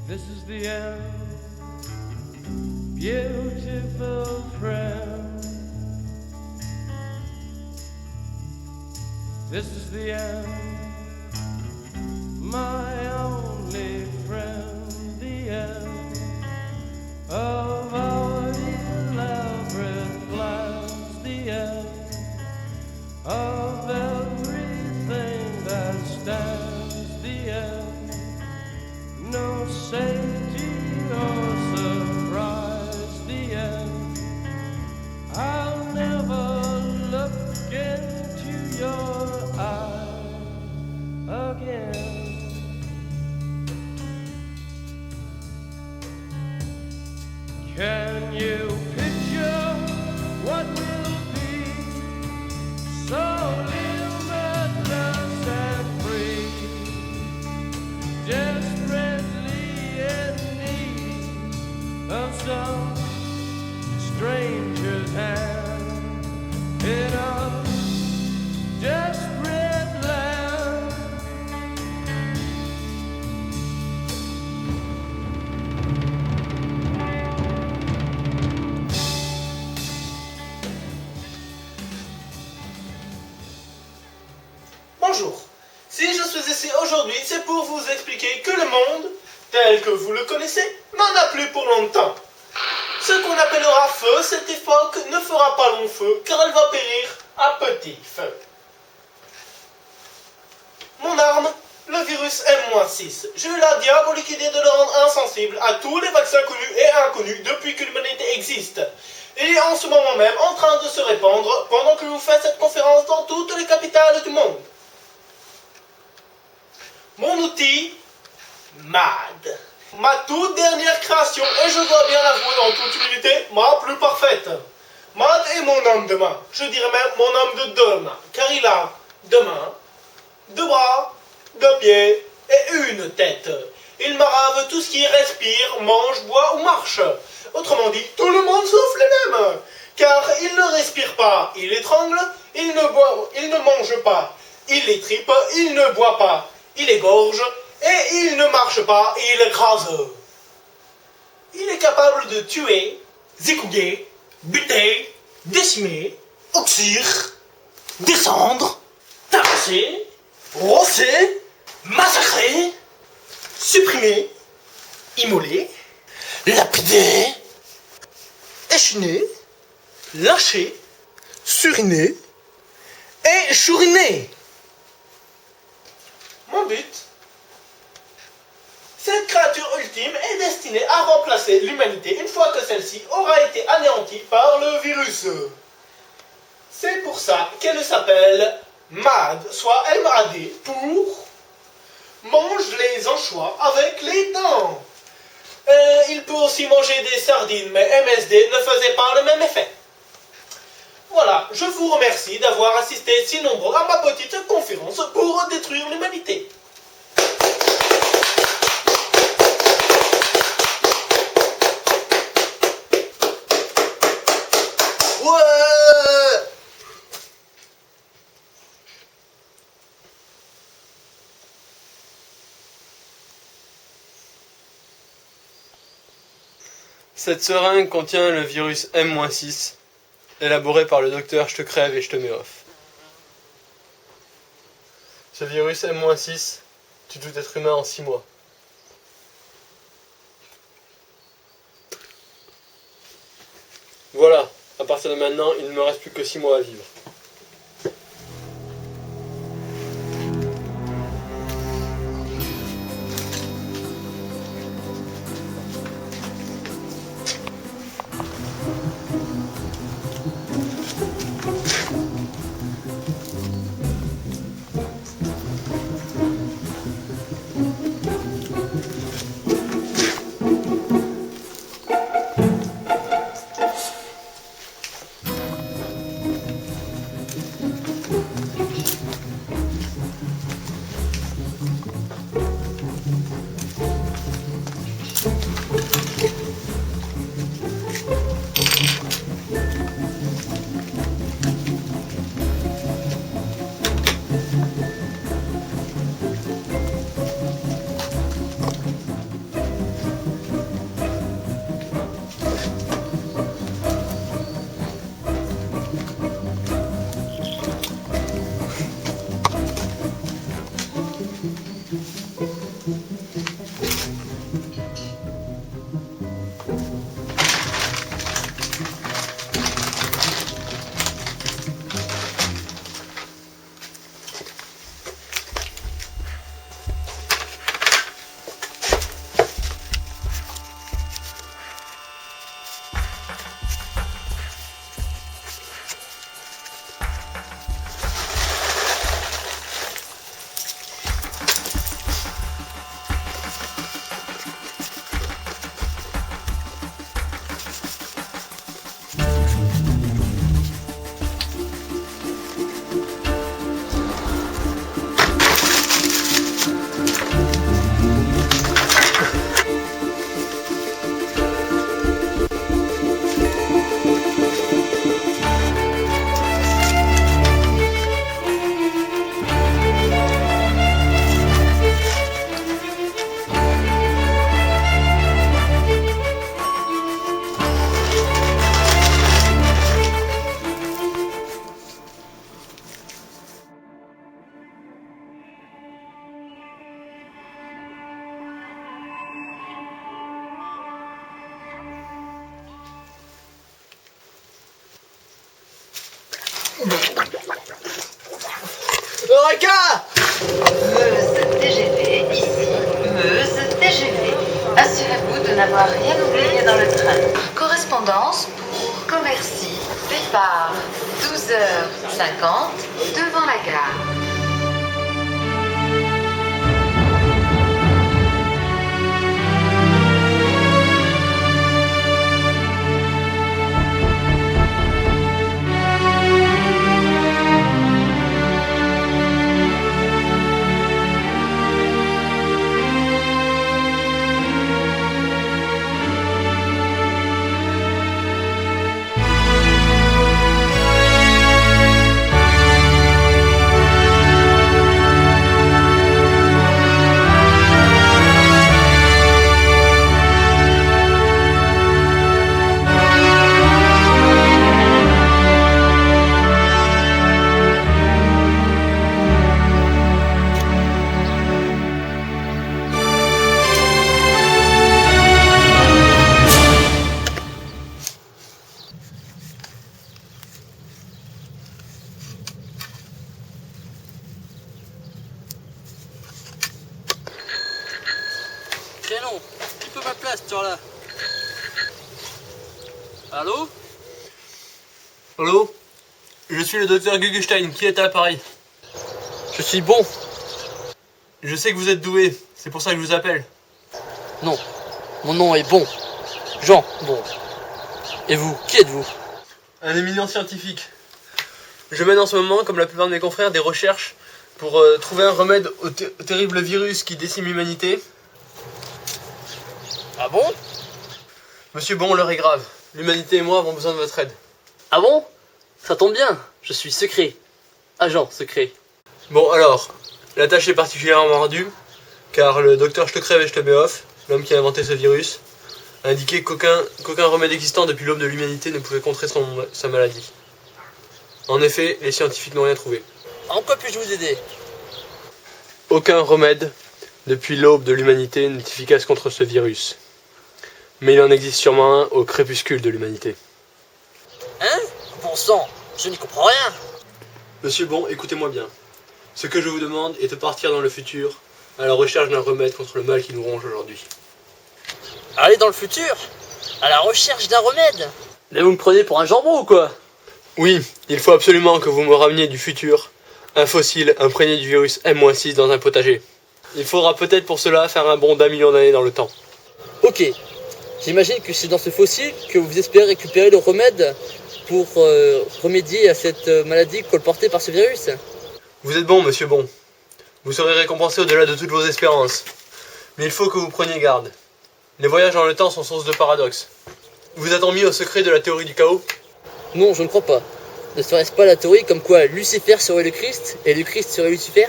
This is the end, beautiful friend. This is the end, my only friend. The end of our elaborate plans. The end of everything that stands. The end, no safety or surprise. The end, I'll never look into your eyes again. Can you picture what will be so limitless and free? Desperately in need of some stranger's hand in a desperate land. Bonjour, si je suis ici aujourd'hui, c'est pour vous expliquer que le monde, tel que vous le connaissez, n'en a plus pour longtemps. Ce qu'on appellera feu, cette époque ne fera pas long feu, car elle va périr à petit feu. Mon arme, le virus M-6. J'ai eu la diabolique idée de le rendre insensible à tous les vaccins connus et inconnus depuis que l'humanité existe. Il est en ce moment même en train de se répandre pendant que je vous fais cette conférence dans toutes les capitales du monde. Mon outil, MAD. Ma toute dernière création, et je dois bien l'avouer en toute humilité, ma plus parfaite. MAD est mon homme de main, je dirais même mon homme de deux mains, car il a deux mains, deux bras, deux pieds et une tête. Il marave tout ce qui respire, mange, boit ou marche. Autrement dit, tout le monde sauf les mêmes. Car il ne respire pas, il étrangle, il ne mange pas, il étripe, il ne boit pas, il égorge, et il ne marche pas, il écrase. Il est capable de tuer, zigouiller, buter, décimer, oxyre, descendre, tabasser, rosser, massacrer, supprimer, immoler, lapider, échiner, lâcher, suriner et chouriner. Mon but, cette créature ultime est destinée à remplacer l'humanité une fois que celle-ci aura été anéantie par le virus. C'est pour ça qu'elle s'appelle MAD, soit M-A-D, pour mange les anchois avec les dents. Il peut aussi manger des sardines, mais MSD ne faisait pas le même effet. Voilà, je vous remercie d'avoir assisté si nombreux à ma petite conférence pour détruire l'humanité. Ouais! Cette seringue contient le virus M-6, élaboré par le docteur Je te crève et je te mets off. Ce virus M-6 tue tout être humain en 6 mois. Voilà, à partir de maintenant, il ne me reste plus que 6 mois à vivre. Eureka! Meuse TGV, ici Meuse TGV. Assurez-vous de n'avoir rien oublié dans le train. Correspondance pour Commercy. Départ 12h50 devant la gare. Canon, qui peut ma place, tu là? Allô? Allô? Je suis le docteur Guggenstein, qui est à Paris? Je suis bon. Je sais que vous êtes doué, c'est pour ça que je vous appelle. Non, mon nom est Bon. Jean Bon. Et vous, qui êtes-vous? Un éminent scientifique. Je mène en ce moment, comme la plupart de mes confrères, des recherches pour trouver un remède au terrible virus qui décime l'humanité. Ah bon? Monsieur Bon, l'heure est grave. L'humanité et moi avons besoin de votre aide. Ah bon? Ça tombe bien, je suis secret. Agent secret. Bon alors, la tâche est particulièrement ardue, car le docteur Je te crève et je te mets off, l'homme qui a inventé ce virus, a indiqué qu'aucun remède existant depuis l'aube de l'humanité ne pouvait contrer sa maladie. En effet, les scientifiques n'ont rien trouvé. En quoi puis-je vous aider? Aucun remède depuis l'aube de l'humanité n'est efficace contre ce virus. Mais il en existe sûrement un au crépuscule de l'humanité. Hein? Bon sang, je n'y comprends rien. Monsieur Bon, écoutez-moi bien. Ce que je vous demande est de partir dans le futur à la recherche d'un remède contre le mal qui nous ronge aujourd'hui. Aller dans le futur? À la recherche d'un remède? Mais vous me prenez pour un jambon ou quoi? Oui, il faut absolument que vous me rameniez du futur un fossile imprégné du virus M-6 dans un potager. Il faudra peut-être pour cela faire un bond d'1 million d'années dans le temps. Ok, j'imagine que c'est dans ce fossile que vous espérez récupérer le remède pour remédier à cette maladie colportée par ce virus. Vous êtes bon, monsieur Bon. Vous serez récompensé au-delà de toutes vos espérances. Mais il faut que vous preniez garde. Les voyages dans le temps sont source de paradoxes. Vous a-t-on mis au secret de la théorie du chaos? Non, je ne crois pas. Ne serait-ce pas la théorie comme quoi Lucifer serait le Christ et le Christ serait Lucifer?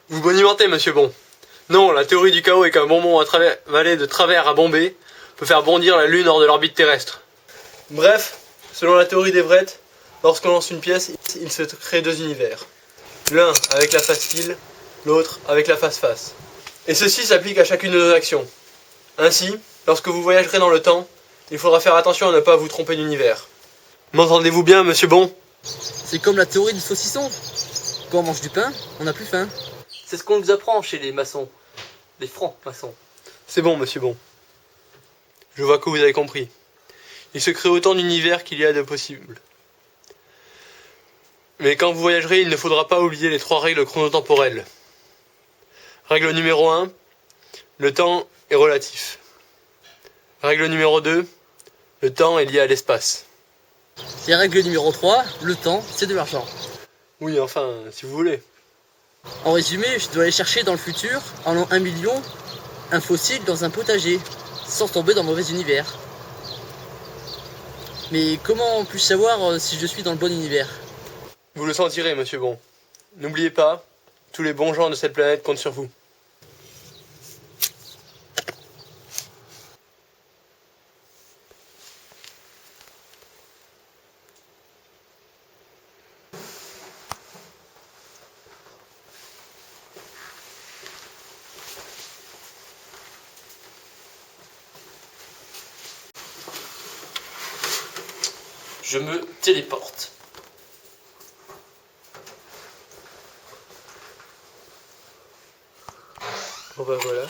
Vous bonimentez, monsieur Bon. Non, la théorie du chaos est qu'un bonbon avalé de travers à Bombay peut faire bondir la Lune hors de l'orbite terrestre. Bref, selon la théorie d'Everett, lorsqu'on lance une pièce, il se crée deux univers. L'un avec la face file, l'autre avec la face face. Et ceci s'applique à chacune de nos actions. Ainsi, lorsque vous voyagerez dans le temps, il faudra faire attention à ne pas vous tromper d'univers. M'entendez-vous bien, monsieur Bon? C'est comme la théorie du saucisson. Quand on mange du pain, on n'a plus faim. C'est ce qu'on nous apprend chez les maçons. Les francs maçons. C'est bon, monsieur Bon. Je vois que vous avez compris. Il se crée autant d'univers qu'il y a de possibles. Mais quand vous voyagerez, il ne faudra pas oublier les 3 règles chronotemporelles. Règle numéro 1, le temps est relatif. Règle numéro 2, le temps est lié à l'espace. Et règle numéro 3, le temps, c'est de l'argent. Oui, enfin, si vous voulez. En résumé, je dois aller chercher dans le futur, en l'an 1 million, un fossile dans un potager, sans tomber dans le mauvais univers. Mais comment puis-je savoir si je suis dans le bon univers? Vous le sentirez, monsieur Bon. N'oubliez pas, tous les bons gens de cette planète comptent sur vous. Je me téléporte. Bon bah voilà.